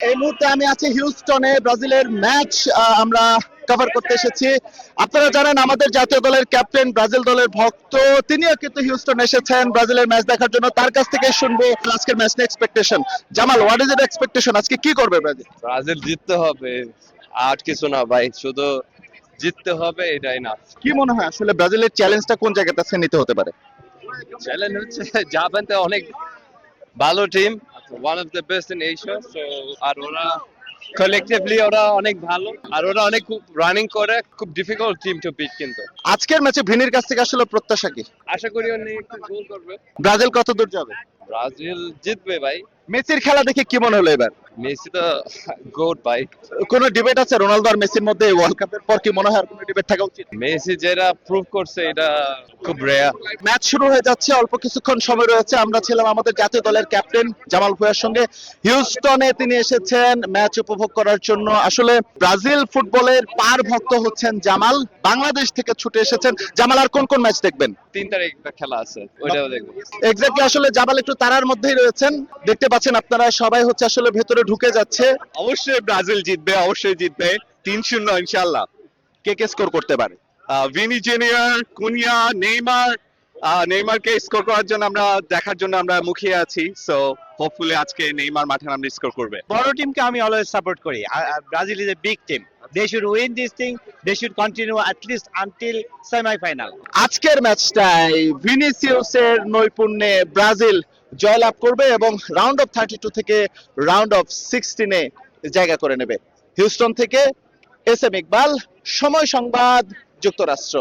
এই মুহূর্তে আমি আছি হিউস্টনে, ব্রাজিলের ম্যাচ আমরা কভার করতে এসেছি। আপনারা জানেন আমাদের জাতীয় দলের ক্যাপ্টেন, ব্রাজিল দলের ভক্ত, তিনিও কিন্তু হিউস্টন এসেছেন ব্রাজিলের ম্যাচ দেখার জন্য। তার কাছ থেকে শুনবো আজকের ম্যাচ নিয়ে expectation. Jamal, what is your expectation? আজকে কি করবে ব্রাজিল? ব্রাজিল জিততে হবে, আর কিছু না ভাই, শুধু জিততে হবে, এটাই না। কি মনে হয় আসলে ব্রাজিলের চ্যালেঞ্জটা কোন জায়গাতে আছে নিতে হতে পারে? চ্যালেঞ্জ হচ্ছে জাপানতে অনেক ভালো team, one of the best in Asia. So আর ওরা কালেক্টিভলি ওরা অনেক ভালো, আর ওরা অনেক রানিং করে, খুব ডিফিকাল্ট টিম টু বিট। কিন্তু আজকের ম্যাচে ভিনির কাছ থেকে আসলে প্রত্যাশা কি? আশা করি উনি একটু গোল করবে। ব্রাজিল কত দূর যাবে? ব্রাজিল জিতবে ভাই। মেসির খেলা দেখে কি মনে হলো এবার? মেসি তো গোট ভাই। কোনো ডিবেট আছে রোনালদো আর মেসির মধ্যে ওয়ার্ল্ড কাপের পর? কি মনে হয় আর কোনো ডিবেট থাকা উচিত? মেসি যেটা প্রুভ করছে এটা খুব রেয়ার। ম্যাচ শুরু হয়ে যাচ্ছে, অল্প কিছুক্ষণ সময় রয়েছে। আমরা ছিলাম আমাদের জাতীয় দলের ক্যাপ্টেন জামাল ভুঁইয়ার সঙ্গে। হিউস্টনে তিনি এসেছেন ম্যাচ উপভোগ করার জন্য। আসলে ব্রাজিল ফুটবলের পার ভক্ত হচ্ছেন জামাল, বাংলাদেশ থেকে ছুটে এসেছেন। জামাল, আর কোন কোন ম্যাচ দেখবেন? 3 তারিখ একটা খেলা আছে, ওইটাও দেখবো। এক্স্যাক্টলি, আসলে জামাল একটু তারার মধ্যেই রয়েছেন। দেখতে পাচ্ছেন আপনারা, সবাই হচ্ছে আসলে ভেতরে ঢুকে যাচ্ছে। অবশ্যই ব্রাজিল জিতবে, অবশ্যই জিতবে 3-0 ইনশাআল্লাহ। কে কে স্কোর করতে পারে? Vini junior, Kunia, Neymar. নেইমারকে score করার জন্য আমরা দেখার জন্য আমরা মুখিয়ে আছি। সো হোপফুলি আজকে নেইমার মাঠে নামলে স্কোর করবে। বড় টিমকে আমি অলওয়েজ সাপোর্ট করি। Brazil is a big team, they should win this thing, they should continue at least until semifinal. আজকের ম্যাচটায় ভিনিসিয়াসের নৈপুণ্যে ব্রাজিল জয়লাভ করবে এবং রাউন্ড অফ 32 থেকে রাউন্ড অফ 16-এ জায়গা করে নেবে। হিউস্টন থেকে এস এম ইকবাল, সময় সংবাদ, যুক্তরাষ্ট্র।